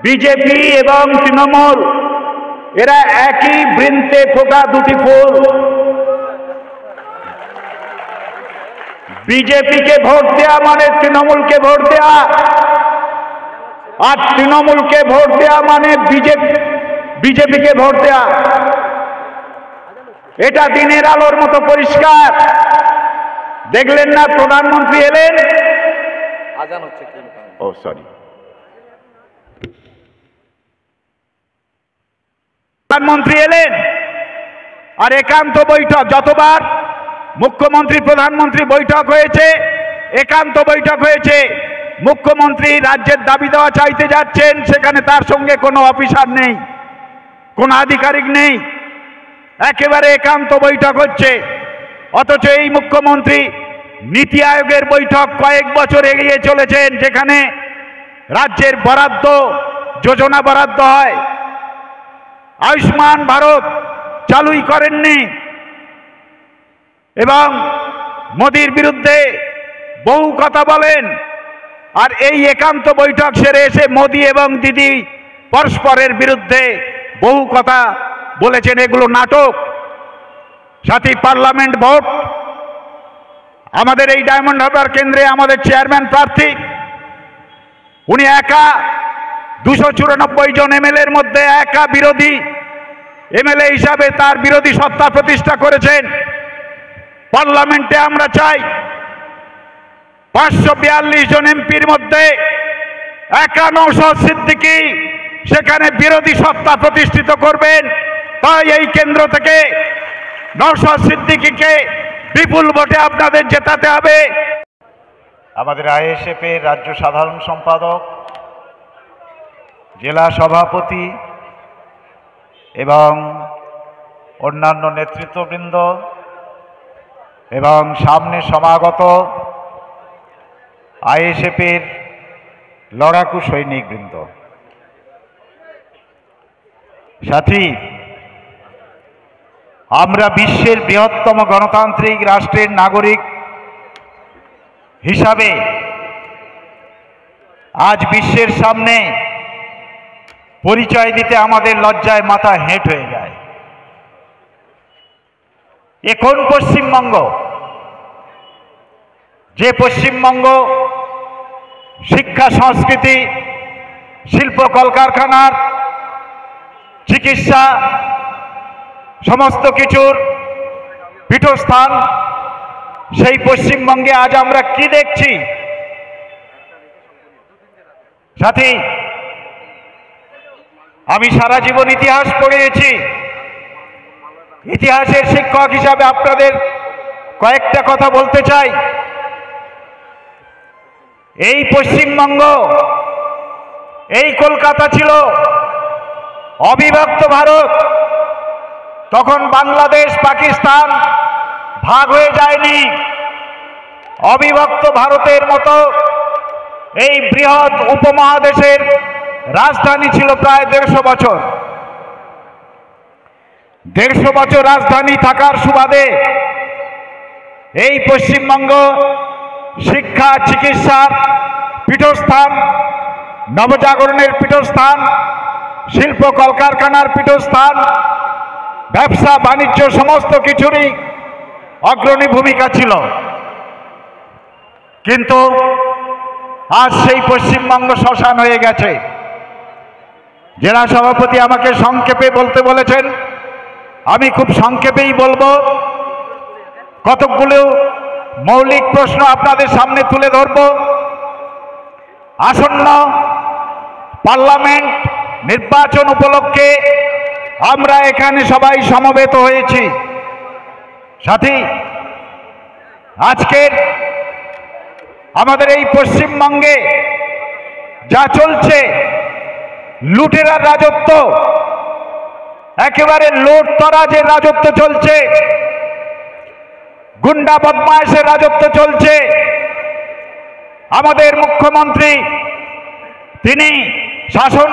BJP এবং তৃণমূল এরা একই বৃন্তে ফোটা দুটি ফুল। বিজেপিকে ভোট দেয়া মানে তৃণমূলকে ভোট দেয়া, আর তৃণমূলকে ভোট দেয়া মানে বিজেপিকে ভোট দেয়া। এটা দিনের আলোর মতো পরিষ্কার। দেখলেন না প্রধানমন্ত্রী এলেন, ও সরি, প্রধানমন্ত্রী এলেন আর একান্ত বৈঠক, যতবার মুখ্যমন্ত্রী প্রধানমন্ত্রী বৈঠক হয়েছে একান্ত বৈঠক হয়েছে, মুখ্যমন্ত্রী রাজ্যের দাবি দেওয়া চাইতে যাচ্ছেন, সেখানে তার সঙ্গে কোনো অফিসার নেই, কোনো আধিকারিক নেই, একেবারে একান্ত বৈঠক হচ্ছে। অথচ এই মুখ্যমন্ত্রী নীতি আয়োগের বৈঠক কয়েক বছর এগিয়ে চলেছেন, যেখানে রাজ্যের বরাদ্দ যোজনা বরাদ্দ হয়। আয়ুষ্মান ভারত চালুই করেননি এবং মোদির বিরুদ্ধে বহু কথা বলেন। আর এই একান্ত বৈঠক সেরে এসে মোদি এবং দিদি পরস্পরের বিরুদ্ধে বহু কথা বলেছেন, এগুলো নাটক। সাথী পার্লামেন্ট ভোট, আমাদের এই ডায়মন্ড হারবার কেন্দ্রে আমাদের চেয়ারম্যান প্রার্থী, উনি একা 294 জন এমএলএর মধ্যে একা বিরোধী এমএলএ হিসাবে তার বিরোধী সত্তা প্রতিষ্ঠা করেছেন। পার্লামেন্টে আমরা চাই 542 জন এমপির মধ্যে একা নওশাদ সিদ্দিকী সেখানে বিরোধী সত্তা প্রতিষ্ঠিত করবেন। তাই এই কেন্দ্র থেকে নওশাদ সিদ্দিকীকে বিপুল ভোটে আপনাদের জেতাতে হবে। আমাদের আইএসএফ এর রাজ্য সাধারণ সম্পাদক, জেলা সভাপতি এবং অন্যান্য নেতৃত্ববৃন্দ এবং সামনে সমাগত আইএসএফ এর লড়াকু সৈনিকবৃন্দ, সাথী, আমরা বিশ্বের বৃহত্তম গণতান্ত্রিক রাষ্ট্রের নাগরিক হিসাবে আজ বিশ্বের সামনে পরিচয় দিতে আমাদের লজ্জায় মাথা হেঁট হয়ে যায়। এখন পশ্চিমবঙ্গ, যে পশ্চিমবঙ্গ শিক্ষা, সংস্কৃতি, শিল্প, কলকারখানার, চিকিৎসা সমস্ত কিছুর পীঠস্থান, সেই পশ্চিমবঙ্গে আজ আমরা কি দেখছি? সাথী, আমি সারা জীবন ইতিহাস পড়িয়েছি। ইতিহাসের শিক্ষক হিসাবে আপনাদের কয়েকটা কথা বলতে চাই। এই পশ্চিমবঙ্গ, এই কলকাতা ছিল অবিভক্ত ভারত। তখন বাংলাদেশ, পাকিস্তান ভাগ হয়ে যায়নি। অবিভক্ত ভারতের মতো এই বৃহৎ উপমহাদেশের রাজধানী ছিল প্রায় 150 বছর। 150 বছর রাজধানী থাকার সুবাদে এই পশ্চিমবঙ্গ শিক্ষা, চিকিৎসার পীঠস্থান, নবজাগরণের পীঠস্থান, শিল্প কলকারখানার পীঠস্থান, ব্যবসা বাণিজ্য সমস্ত কিছুরই অগ্রণী ভূমিকা ছিল। কিন্তু আজ সেই পশ্চিমবঙ্গ শ্মশান হয়ে গেছে। জেলা সভাপতি আমাকে সংক্ষেপে বলতে বলেছেন, আমি খুব সংক্ষেপেই বলবো। কতকগুলো মৌলিক প্রশ্ন আপনাদের সামনে তুলে ধরব। আসন্ন পার্লামেন্ট নির্বাচন উপলক্ষে আমরা এখানে সবাই সমবেত হয়েছি। সাথী, আজকের আমাদের এই পশ্চিমবঙ্গে যা চলছে, লুটেরার রাজত্ব, একেবারে লুটতরাজের রাজত্ব চলছে, গুন্ডা বদমায়েশের রাজত্ব চলছে। আমাদের মুখ্যমন্ত্রী তিনি শাসন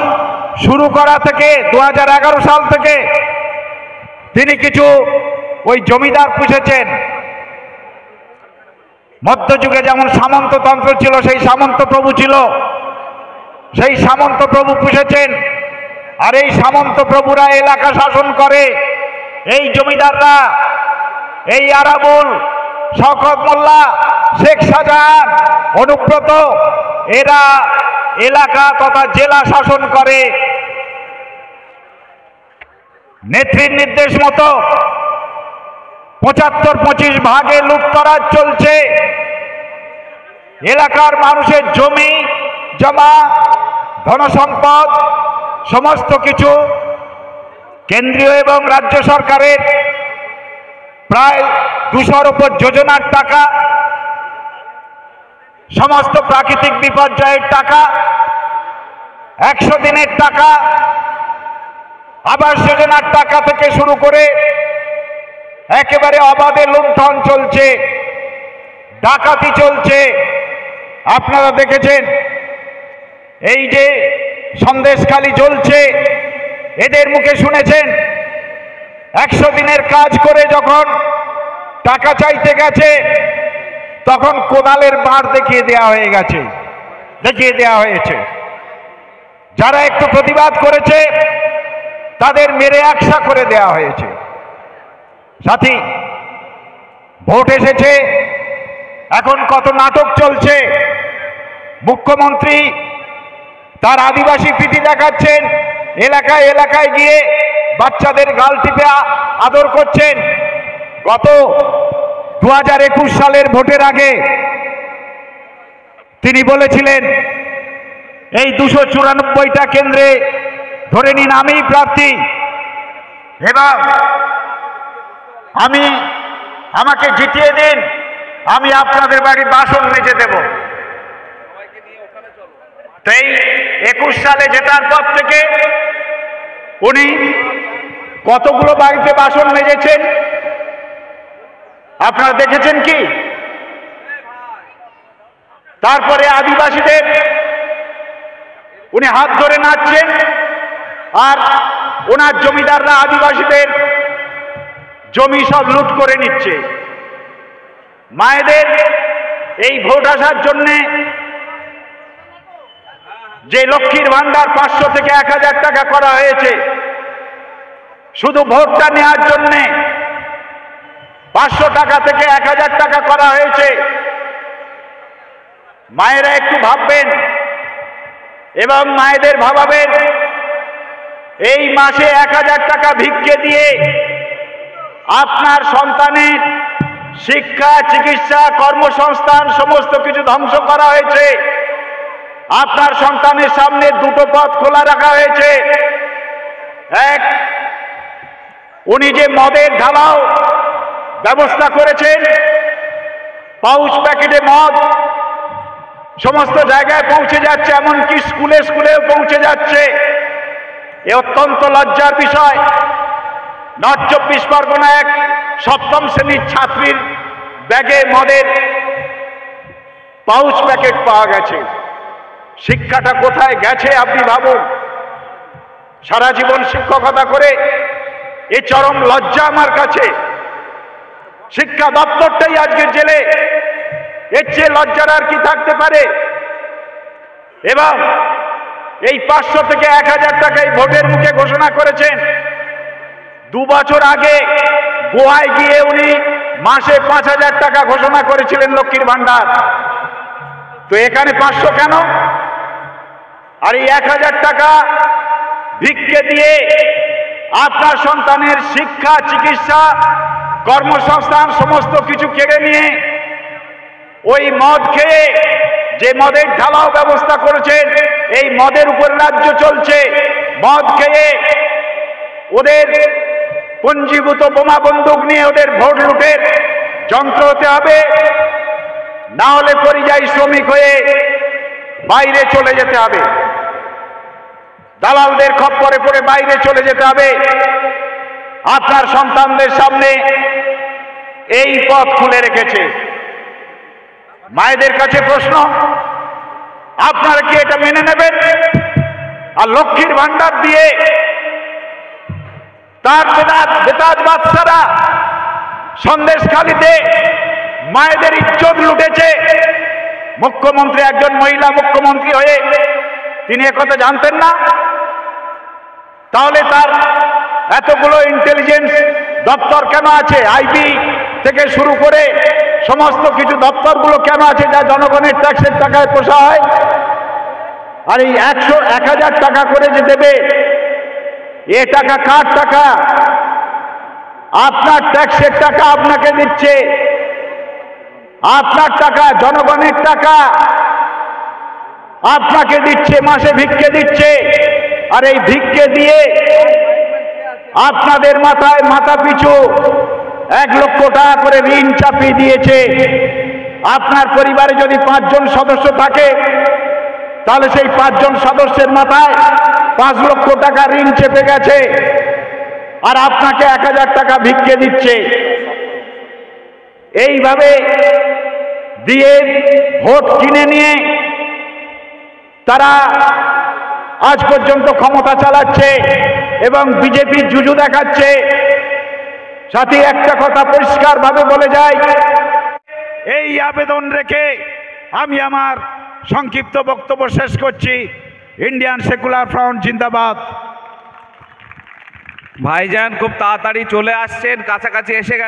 শুরু করা থেকে 2011 সাল থেকে তিনি কিছু ওই জমিদার পুষেছেন। মধ্যযুগে যেমন সামন্ততন্ত্র ছিল, সেই সামন্ত প্রভু ছিল, সেই সামন্ত প্রভু পুষেছেন। আর এই সামন্ত প্রভুরা এলাকা শাসন করে। এই জমিদাররা, এই আরাবুল, শওকত মোল্লা, শেখ শাহজাহান, অনুব্রত, এরা এলাকা তথা জেলা শাসন করে। নেত্রীর নির্দেশ মতো 75-25 ভাগে লুটতরাজ চলছে। এলাকার মানুষের জমি জমা, ধনসম্পদ সমস্ত কিছু কেন্দ্রীয় এবং রাজ্য সরকারের প্রায় 200-র উপর যোজনার টাকা, সমস্ত প্রাকৃতিক বিপর্যয়ের টাকা, 100 দিনের টাকা, আবাস যোজনার টাকা থেকে শুরু করে একেবারে অবাধে লুণ্ঠন চলছে, ডাকাতি চলছে। আপনারা দেখেছেন এই যে সন্দেশখালি জ্বলছে, এদের মুখে শুনেছেন 100 দিনের কাজ করে যখন টাকা চাইতে গেছে তখন কোদালের বাঁট দেখিয়ে দেওয়া হয়েছে। যারা একটু প্রতিবাদ করেছে তাদের মেরে একসা করে দেওয়া হয়েছে। সাথী, ভোট এসেছে, এখন কত নাটক চলছে। মুখ্যমন্ত্রী তার আদিবাসী প্রীতি দেখাচ্ছেন, এলাকায় এলাকায় গিয়ে বাচ্চাদের গাল টিপে আদর করছেন। গত 2021 সালের ভোটের আগে তিনি বলেছিলেন এই 294টা কেন্দ্রে ধরে নিন আমিই প্রার্থী এবং আমাকে জিতিয়ে দিন, আমি আপনাদের বাড়ি বাসন মেজে দেব। তাই 21 সালে জেতার পর থেকে উনি কতগুলো বাড়িতে বাসন মেজেছেন আপনারা দেখেছেন কি? তারপরে আদিবাসীদের উনি হাত ধরে নাচছেন আর ওনার জমিদাররা আদিবাসীদের জমি সব লুট করে নিচ্ছে। মায়েদের এই ভোট আসার জন্যে যে লক্ষ্মীর ভান্ডার 500 থেকে 1000 টাকা করা হয়েছে, শুধু ভোটটা নেওয়ার জন্যে 500 টাকা থেকে 1000 টাকা করা হয়েছে। মায়েরা একটু ভাববেন এবং মায়েদের ভাবাবেন, এই মাসে 1000 টাকা ভিক্ষে দিয়ে আপনার সন্তানের শিক্ষা, চিকিৎসা, কর্মসংস্থান সমস্ত কিছু ধ্বংস করা হয়েছে। আপনার সন্তানের সামনে দুটো পথ খোলা রাখা হয়েছে। এক, উনি যে মদের ঢালাও ব্যবস্থা করেছেন, পাউচ প্যাকেটে মদ সমস্ত জায়গায় পৌঁছে যাচ্ছে, এমনকি স্কুলেও পৌঁছে যাচ্ছে। এ অত্যন্ত লজ্জার বিষয়। নর্থ 24 পরগনা এক 7ম শ্রেণীর ছাত্রীর ব্যাগে মদের পাউচ প্যাকেট পাওয়া গেছে। শিক্ষাটা কোথায় গেছে আপনি ভাবুন। সারা জীবন শিক্ষকতা করে এ চরম লজ্জা আমার কাছে। শিক্ষা দপ্তরটাই আজকে জেলে, এর চেয়ে লজ্জার আর কি থাকতে পারে? এবং এই 500 থেকে 1000 টাকা এই ভোটের মুখে ঘোষণা করেছেন। 2 বছর আগে গোয়ায় গিয়ে উনি মাসে 5000 টাকা ঘোষণা করেছিলেন লক্ষ্মীর ভান্ডার। তো এখানে 500 কেন? আর এই 1000 টাকা ভিক্ষে দিয়ে আপনার সন্তানের শিক্ষা, চিকিৎসা, কর্মসংস্থান সমস্ত কিছু কেড়ে নিয়ে ওই মদ খেয়ে, যে মদের ঢালাও ব্যবস্থা করেছেন, এই মদের উপর রাজ্য চলছে। মদ খেয়ে ওদের পঞ্জীভূত বোমা বন্দুক নিয়ে ওদের ভোট লুটের যন্ত্র হতে হবে, না হলে পরিযায়ী শ্রমিক হয়ে বাইরে চলে যেতে হবে, দালালদের খপ্পরে পড়ে বাইরে চলে যেতে হবে। আপনার সন্তানদের সামনে এই পথ খুলে রেখেছে। মায়েদের কাছে প্রশ্ন, আপনারা কি এটা মেনে নেবেন? আর লক্ষ্মীর ভান্ডার দিয়ে তার বেতাজ বাদশারা সন্দেশখালিতে মায়েদের ইজ্জত লুটেছে। মুখ্যমন্ত্রী, একজন মহিলা মুখ্যমন্ত্রী হয়ে তিনি একথা জানতেন না? তাহলে তার এতগুলো ইন্টেলিজেন্স দপ্তর কেন আছে? আইবি থেকে শুরু করে সমস্ত কিছু দপ্তরগুলো কেন আছে যা জনগণের ট্যাক্সের টাকায় পোষা হয়? আর এই 1,000 টাকা করে যে দেবে, এ টাকা কার টাকা? আপনার ট্যাক্সের টাকা আপনাকে দিচ্ছে, আপনার টাকা, জনগণের টাকা আপনাকে দিচ্ছে, মাসে ভিক্ষে দিচ্ছে। আর এই ভিক্ষে দিয়ে আপনাদের মাথায় মাথা পিছু 1 লক্ষ টাকা করে ঋণ চাপিয়ে দিয়েছে। আপনার পরিবারে যদি 5 জন সদস্য থাকে, তাহলে সেই 5 জন সদস্যের মাথায় 5 লক্ষ টাকা ঋণ চেপে গেছে, আর আপনাকে 1,000 টাকা ভিক্ষে দিচ্ছে। এইভাবে দিয়ে ভোট কিনে নিয়ে তারা আজ পর্যন্ত ক্ষমতা চালাচ্ছে এবং বিজেপির জুজু দেখাচ্ছে। সাথে একটা কথা পরিষ্কারভাবে বলে যায়, এই আবেদন রেখে আমি আমার সংক্ষিপ্ত বক্তব্য শেষ করছি। ইন্ডিয়ান সেকুলার ফ্রন্ট জিন্দাবাদ। ভাইজান খুব তাড়াতাড়ি চলে আসছেন, কাছাকাছি এসে গেছে।